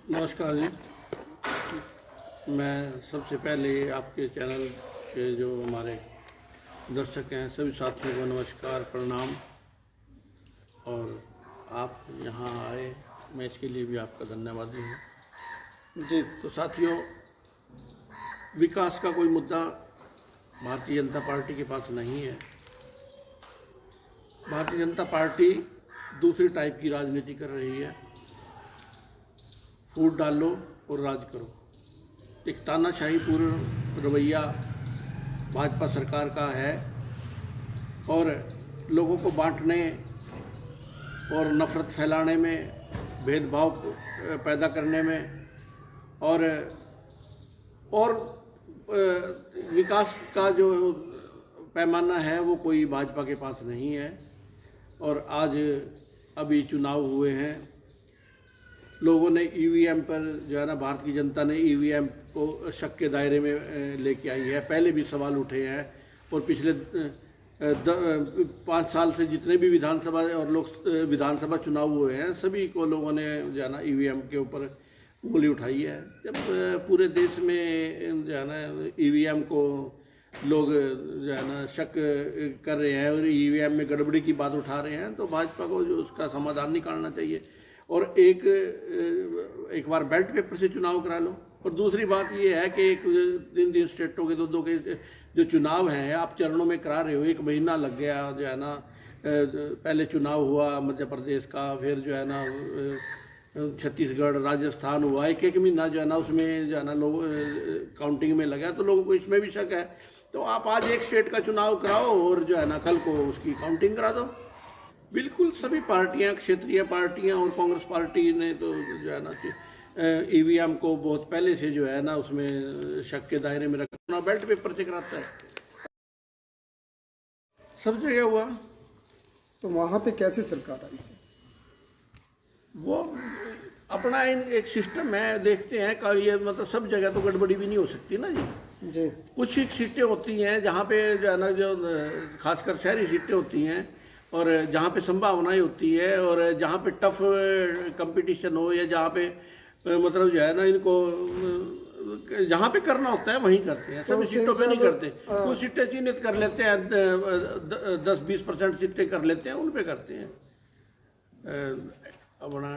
नमस्कार जी। मैं सबसे पहले आपके चैनल के जो हमारे दर्शक हैं सभी साथियों को नमस्कार प्रणाम। और आप यहाँ आए, मैं इसके लिए भी आपका धन्यवादी हूँ जी। तो साथियों, विकास का कोई मुद्दा भारतीय जनता पार्टी के पास नहीं है। भारतीय जनता पार्टी दूसरी टाइप की राजनीति कर रही है। फूट डालो और राज करो। एक तानाशाही पूर्ण रवैया भाजपा सरकार का है और लोगों को बांटने और नफरत फैलाने में, भेदभाव पैदा करने में और विकास का जो पैमाना है वो कोई भाजपा के पास नहीं है। और आज अभी चुनाव हुए हैं, लोगों ने ईवीएम पर जो है ना, भारत की जनता ने ईवीएम को शक के दायरे में लेके आई है। पहले भी सवाल उठे हैं और पिछले 5 साल से जितने भी विधानसभा और विधानसभा चुनाव हुए हैं सभी को लोगों ने जो है ना ईवीएम के ऊपर उंगली उठाई है। जब पूरे देश में जो है ना ईवीएम को लोग जो है ना शक कर रहे हैं और ईवीएम में गड़बड़ी की बात उठा रहे हैं तो भाजपा को जो उसका समाधान निकालना चाहिए और एक बार बैलेट पेपर से चुनाव करा लो। और दूसरी बात ये है कि एक दिन स्टेटों के दो के जो चुनाव हैं आप चरणों में करा रहे हो। 1 महीना लग गया जो है ना, पहले चुनाव हुआ मध्य प्रदेश का, फिर जो है ना छत्तीसगढ़, राजस्थान हुआ। एक महीना जो है ना उसमें जो है ना लोग काउंटिंग में लगा तो लोगों को इसमें भी शक है। तो आप आज एक स्टेट का चुनाव कराओ और जो है ना कल को उसकी काउंटिंग करा दो। बिल्कुल सभी पार्टियां, क्षेत्रीय पार्टियां और कांग्रेस पार्टी ने तो जो है ना ईवीएम को बहुत पहले से जो है ना उसमें शक के दायरे में रखना, बैलेट पेपर से कराता है। सब जगह हुआ। तो वहाँ पे कैसे सरकार आई से? वो अपना एक सिस्टम है, देखते हैं का ये मतलब सब जगह तो गड़बड़ी भी नहीं हो सकती ना जी। कुछ ही सीटें होती हैं जहाँ पे जो है ना, जो खासकर शहरी सीटें होती हैं और जहाँ पे संभावनाएं होती है और जहाँ पे टफ कंपटीशन हो या जहाँ पे मतलब जो है ना इनको जहाँ पे करना होता है वहीं करते हैं। सभी सीटों पे नहीं करते। कुछ सीटें चिन्हित कर लेते हैं, 10-20% सीटें कर लेते हैं, उन पे करते हैं। अपना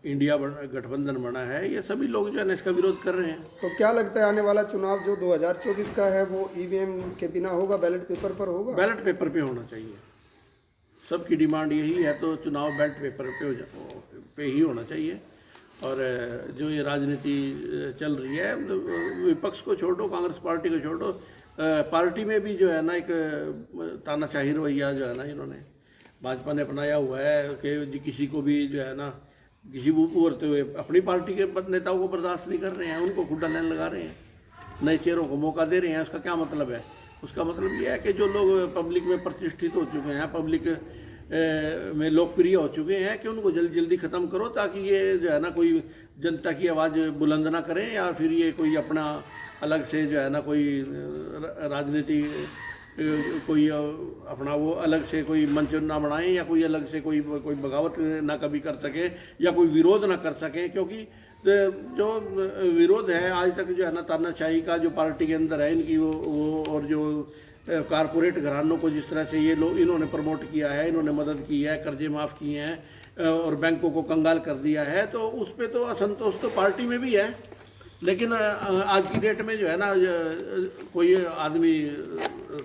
इंडिया गठबंधन बना है, ये सभी लोग जो है ना इसका विरोध कर रहे हैं। तो क्या लगता है आने वाला चुनाव जो 2024 का है वो ईवीएम के बिना होगा, बैलेट पेपर पर होगा? बैलेट पेपर पे होना चाहिए। सबकी डिमांड यही है तो चुनाव बैलेट पेपर पे ही होना चाहिए। और जो ये राजनीति चल रही है, विपक्ष को छोड़ो, कांग्रेस पार्टी को छोड़ो, पार्टी में भी जो है ना एक तानाशाही रवैया जो है ना इन्होंने भाजपा ने अपनाया हुआ है कि किसी को भी जो है ना किसी को उभरते हुए अपनी पार्टी के नेताओं को बर्दाश्त नहीं कर रहे हैं, उनको खुदा लाइन लगा रहे हैं, नए चेहरों को मौका दे रहे हैं। उसका क्या मतलब है? उसका मतलब ये है कि जो लोग पब्लिक में प्रतिष्ठित हो चुके हैं, पब्लिक में लोकप्रिय हो चुके हैं, कि उनको जल्दी जल्दी ख़त्म करो ताकि ये जो है ना कोई जनता की आवाज़ बुलंद ना करें या फिर ये कोई अपना अलग से जो है ना कोई राजनीति कोई अपना वो अलग से कोई मंच ना बनाएं या कोई अलग से कोई बगावत ना कभी कर सके या कोई विरोध ना कर सकें। क्योंकि जो विरोध है आज तक जो है ना तानाशाही का जो पार्टी के अंदर है इनकी वो और जो कारपोरेट घरानों को जिस तरह से ये लोग इन्होंने प्रमोट किया है, इन्होंने मदद की है, कर्जे माफ़ किए हैं और बैंकों को कंगाल कर दिया है, तो उस पर तो असंतोष तो पार्टी में भी है। लेकिन आज की डेट में जो है ना कोई आदमी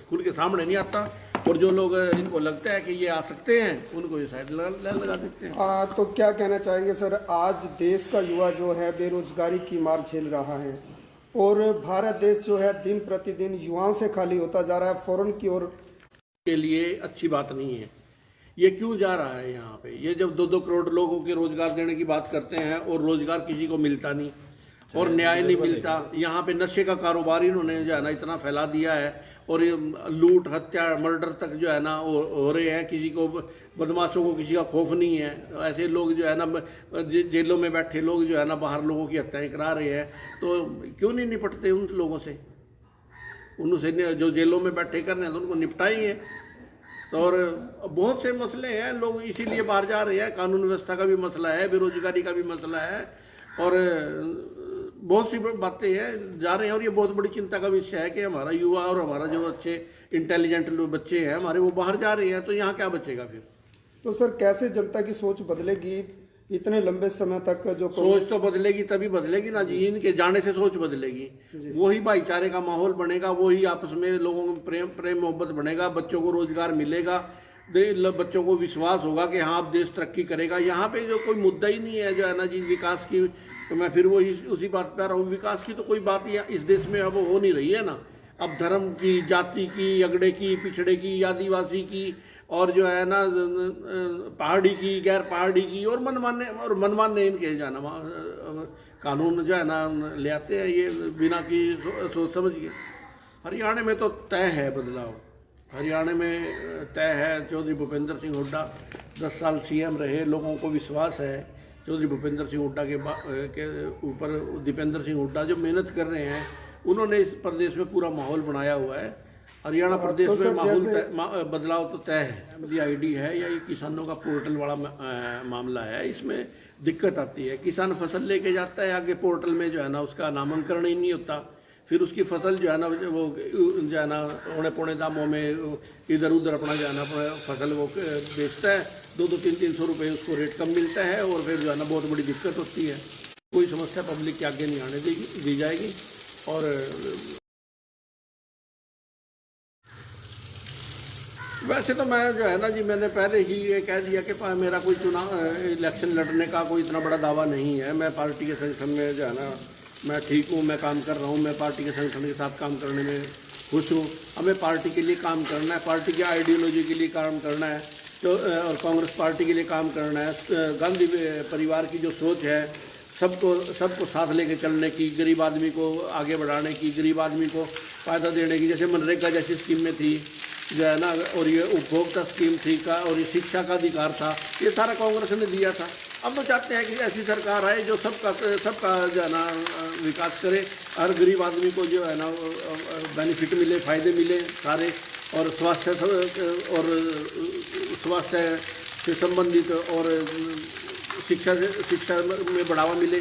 खुल के सामने नहीं आता और जो लोग इनको लगता है कि ये आ सकते हैं उनको ये साइड लगा देते हैं। तो क्या कहना चाहेंगे सर, आज देश का युवा जो है बेरोजगारी की मार झेल रहा है और भारत देश जो है दिन प्रतिदिन युवाओं से खाली होता जा रहा है, फॉरेन की ओर के लिए अच्छी बात नहीं है। ये क्यों जा रहा है यहाँ पे? ये जब 2-2 करोड़ लोगों के रोजगार देने की बात करते हैं और रोजगार किसी को मिलता नहीं और न्याय नहीं मिलता। यहाँ पे नशे का कारोबार इन्होंने जो है ना इतना फैला दिया है और ये लूट, हत्या, मर्डर तक जो है ना हो रहे हैं। किसी को, बदमाशों को किसी का खौफ नहीं है। ऐसे लोग जो है ना जेलों में बैठे लोग जो है ना बाहर लोगों की हत्याएं करा रहे हैं, तो क्यों नहीं निपटते उन लोगों से? उनसे जो जेलों में बैठे कर रहे हैं तो उनको निपटाइए। तो और बहुत से मसले हैं, लोग इसीलिए बाहर जा रहे हैं। कानून व्यवस्था का भी मसला है, बेरोजगारी का भी मसला है और बहुत सी बातें हैं जा रहे हैं। और ये बहुत बड़ी चिंता का विषय है कि हमारा युवा और हमारा जो अच्छे इंटेलिजेंट बच्चे हैं हमारे, वो बाहर जा रहे हैं, तो यहाँ क्या बचेगा फिर? तो सर कैसे जनता की सोच बदलेगी इतने लंबे समय तक? जो सोच तो बदलेगी तभी बदलेगी ना जी, इनके जाने से सोच बदलेगी। वही भाईचारे का माहौल बनेगा, वही आपस में लोगों में प्रेम मोहब्बत बनेगा, बच्चों को रोजगार मिलेगा, बच्चों को विश्वास होगा कि हाँ अब देश तरक्की करेगा। यहाँ पे जो कोई मुद्दा ही नहीं है जो है ना जी विकास की, तो मैं फिर वही उसी बात पे आ रहा हूँ, विकास की तो कोई बात इस देश में अब हो नहीं रही है ना। अब धर्म की, जाति की, अगड़े की, पिछड़े की, आदिवासी की, और जो है ना पहाड़ी की, गैर पहाड़ी की, और मनमाने इनके जाना कानून जो है ना ले आते हैं ये बिना की सोच समझ के। हरियाणा में तो तय है बदलाव, हरियाणा में तय है। चौधरी भूपेंद्र सिंह हुड्डा 10 साल सीएम रहे, लोगों को विश्वास है चौधरी भूपेंद्र सिंह हुड्डा के ऊपर। दीपेंद्र सिंह हुड्डा जो मेहनत कर रहे हैं, उन्होंने इस प्रदेश में पूरा माहौल बनाया हुआ है। हरियाणा प्रदेश तो में माहौल बदलाव तो तय है। मेरी आईडी है या ये किसानों का पोर्टल वाला मामला है, इसमें दिक्कत आती है। किसान फसल लेके जाता है आगे, पोर्टल में जो है ना उसका नामांकन ही नहीं होता, फिर उसकी फसल जो है ना वो जो है ना औने पौने दामों में इधर उधर अपना जो है ना फसल वो बेचता है, 200-300 रुपये उसको रेट कम मिलता है, और फिर जो है ना बहुत बड़ी दिक्कत होती है। कोई समस्या पब्लिक के आगे नहीं आने दी जाएगी। और वैसे तो मैं जो है ना जी, मैंने पहले ही ये कह दिया कि मेरा कोई चुनाव इलेक्शन लड़ने का कोई इतना बड़ा दावा नहीं है। मैं पार्टी के संगठन में जो है ना मैं ठीक हूँ, मैं काम कर रहा हूँ, मैं पार्टी के संगठन के साथ काम करने में खुश हूँ। हमें पार्टी के लिए काम करना है, पार्टी की आइडियोलॉजी के लिए काम करना है, तो और कांग्रेस पार्टी के लिए काम करना है। गांधी परिवार की जो सोच है, सबको साथ लेके चलने की, गरीब आदमी को आगे बढ़ाने की, गरीब आदमी को फ़ायदा देने की, जैसे मनरेगा जैसी स्कीम में थी जो है ना, और ये उपभोक्ता स्कीम थी का, और ये शिक्षा का अधिकार था, ये सारा कांग्रेस ने दिया था। अब तो चाहते हैं कि ऐसी सरकार आए जो सबका जो है ना विकास करे, हर गरीब आदमी को जो है ना बेनिफिट मिले, फ़ायदे मिले सारे, और स्वास्थ्य से संबंधित और शिक्षा में बढ़ावा मिले।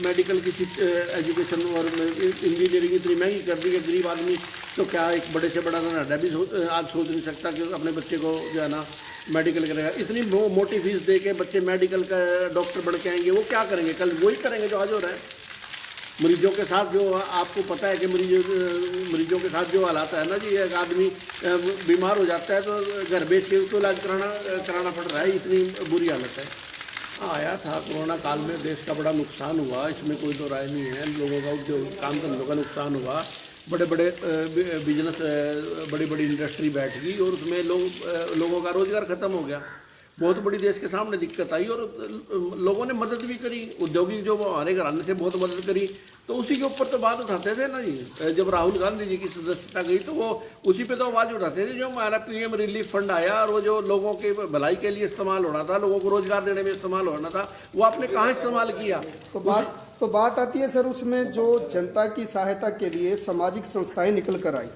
मेडिकल की एजुकेशन और इंजीनियरिंग इतनी महंगी कर दी कि गरीब आदमी तो क्या एक बड़े से बड़ा नोएडा भी आज सोच नहीं सकता कि अपने बच्चे को जो है ना मेडिकल करेगा। इतनी मोटी फीस दे के बच्चे मेडिकल का डॉक्टर बन के आएंगे, वो क्या करेंगे? कल वही करेंगे जो आज हो रहा है। मरीजों के साथ जो आपको पता है कि मरीजों के साथ जो हालात है ना जी, एक आदमी बीमार हो जाता है तो घर बेच के उसको इलाज कराना पड़ रहा है, इतनी बुरी हालत है। आया था कोरोना काल में, देश का बड़ा नुकसान हुआ, इसमें कोई दो राय नहीं है। लोगों का उद्योग काम धंधों का नुकसान हुआ, बड़े बड़े बिजनेस, बड़ी बड़ी इंडस्ट्री बैठ गई, और उसमें लोगों का रोजगार खत्म हो गया। बहुत बड़ी देश के सामने दिक्कत आई, और लोगों ने मदद भी करी। उद्योगिक जो हमारे घराने से बहुत मदद करी, तो उसी के ऊपर तो बात उठाते थे ना जी। जब राहुल गांधी जी की सदस्यता गई तो वो उसी पे तो आवाज़ उठाते थे। जो हमारा पीएम रिलीफ फंड आया और वो जो लोगों के भलाई के लिए इस्तेमाल होना था, लोगों को रोजगार देने में इस्तेमाल होना था, वो आपने कहाँ इस्तेमाल किया? तो बात आती है सर उसमें जो जनता की सहायता के लिए सामाजिक संस्थाएं निकल कर आई,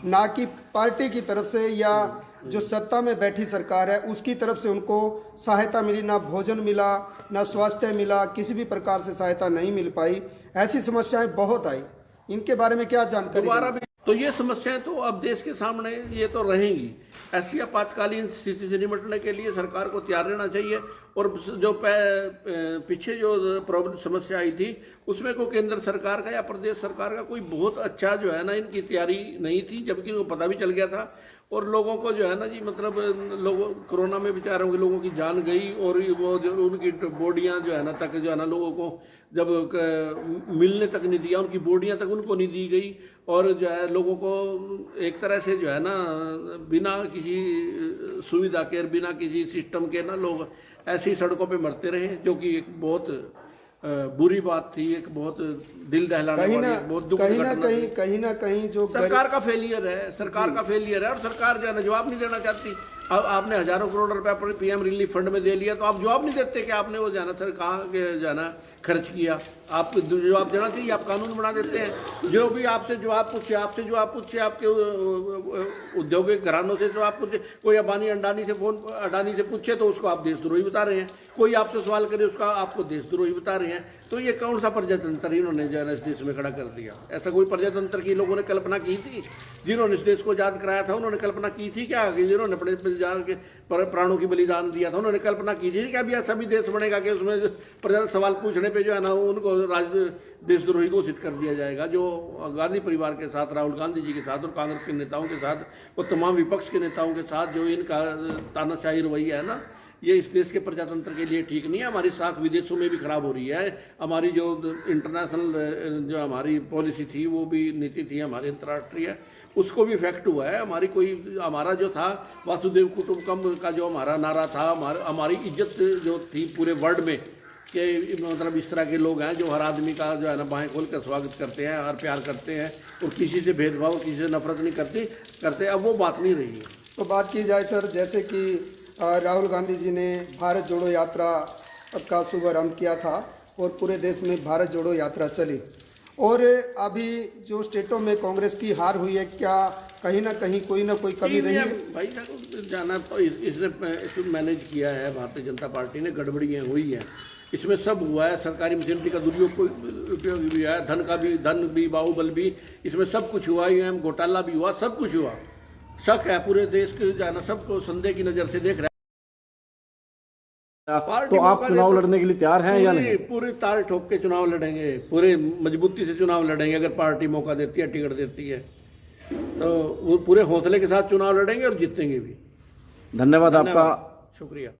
ना कि पार्टी की तरफ से या जो सत्ता में बैठी सरकार है उसकी तरफ से उनको सहायता मिली। ना भोजन मिला, ना स्वास्थ्य मिला, किसी भी प्रकार से सहायता नहीं मिल पाई। ऐसी समस्याएं बहुत आई, इनके बारे में क्या जानकारी? तो ये समस्याएं तो अब देश के सामने ये तो रहेंगी। ऐसी आपातकालीन स्थिति से निपटने के लिए सरकार को तैयार रहना चाहिए। और जो पीछे जो प्रॉब्लम समस्या आई थी, उसमें कोई केंद्र सरकार का या प्रदेश सरकार का कोई बहुत अच्छा जो है ना इनकी तैयारी नहीं थी, जबकि वो पता भी चल गया था। और लोगों को जो है ना जी, मतलब लोगों कोरोना में बेचारों के लोगों की जान गई, और वो जो उनकी बॉडियां जो है ना तक जो है ना लोगों को जब मिलने तक नहीं दिया, उनकी बॉडियां तक उनको नहीं दी गई। और जो है लोगों को एक तरह से जो है ना बिना किसी सुविधा के, बिना किसी सिस्टम के ना लोग ऐसी सड़कों पे मरते रहे, जो कि एक बहुत बुरी बात थी, एक बहुत दिल दहलाने वाली, बहुत दुख की घटना थी। कहीं ना कहीं जो सरकार का फेलियर है, और सरकार जो है ना जवाब नहीं देना चाहती। अब आपने हजारों करोड़ रुपया पीएम रिलीफ फंड में दे लिया, तो आप जवाब नहीं देते कि आपने वो जाना सर कहाँ के जाना खर्च किया। आप जवाब देना चाहिए, आप कानून बना देते हैं। जो भी आपसे जवाब पूछे, आपके औद्योगिक घरानों से जवाब पूछे, कोई अडानी से पूछे तो उसको आप देशद्रोही बता रहे हैं, कोई आपसे सवाल करे उसका आपको देशद्रोही बता रहे हैं। तो तो ये कौन सा प्रजातंत्र इन्होंने जो है इस देश में खड़ा कर दिया? ऐसा कोई प्रजातंत्र की लोगों ने कल्पना की थी? जिन्होंने इस देश को आज़ाद कराया था उन्होंने कल्पना की थी क्या कि जिन्होंने अपने जान के प्राणों की बलिदान दिया था उन्होंने कल्पना की थी कि अभी ऐसा भी देश बनेगा कि उसमें प्रजा सवाल पूछने पे जो है ना उनको देशद्रोही घोषित कर दिया जाएगा? जो गांधी परिवार के साथ, राहुल गांधी जी के साथ और कांग्रेस के नेताओं के साथ और तमाम विपक्ष के नेताओं के साथ जो इनका तानाशाही रवैया है ना, ये इस देश के प्रजातंत्र के लिए ठीक नहीं है। हमारी साख विदेशों में भी खराब हो रही है। हमारी जो इंटरनेशनल जो हमारी पॉलिसी थी, वो भी नीति थी हमारी अंतर्राष्ट्रीय, उसको भी इफेक्ट हुआ है। हमारा जो था वासुदेव कुटुंबकम का जो हमारा नारा था, हमारी इज्जत जो थी पूरे वर्ल्ड में कि मतलब इस तरह के लोग हैं जो हर आदमी का जो है ना बाहें खोल कर स्वागत करते हैं, हर प्यार करते हैं और किसी से भेदभाव, किसी से नफरत नहीं करते। अब वो बात नहीं रही है। तो बात की जाए सर, जैसे कि राहुल गांधी जी ने भारत जोड़ो यात्रा का शुभारंभ किया था और पूरे देश में भारत जोड़ो यात्रा चली, और अभी जो स्टेटों में कांग्रेस की हार हुई है, क्या कहीं ना कहीं कोई ना कोई कमी रही है? भाई जाना इसने मैनेज किया है भारतीय जनता पार्टी ने, गड़बड़ियाँ हुई हैं, इसमें सब हुआ है। सरकारी मशीनरी का उपयोग भी हुआ है, धन भी बाहुबल भी, इसमें सब कुछ हुआ, यूएम घोटाला भी हुआ, सब कुछ हुआ। शक है पूरे देश के जाना, सबको संदेह की नज़र से देख रहे हैं। तो आप चुनाव लड़ने के लिए तैयार हैं या नहीं? पूरी ताल ठोक के चुनाव लड़ेंगे, पूरे मजबूती से चुनाव लड़ेंगे। अगर पार्टी मौका देती है, टिकट देती है, तो वो पूरे हौसले के साथ चुनाव लड़ेंगे और जीतेंगे भी। धन्यवाद आपका। शुक्रिया।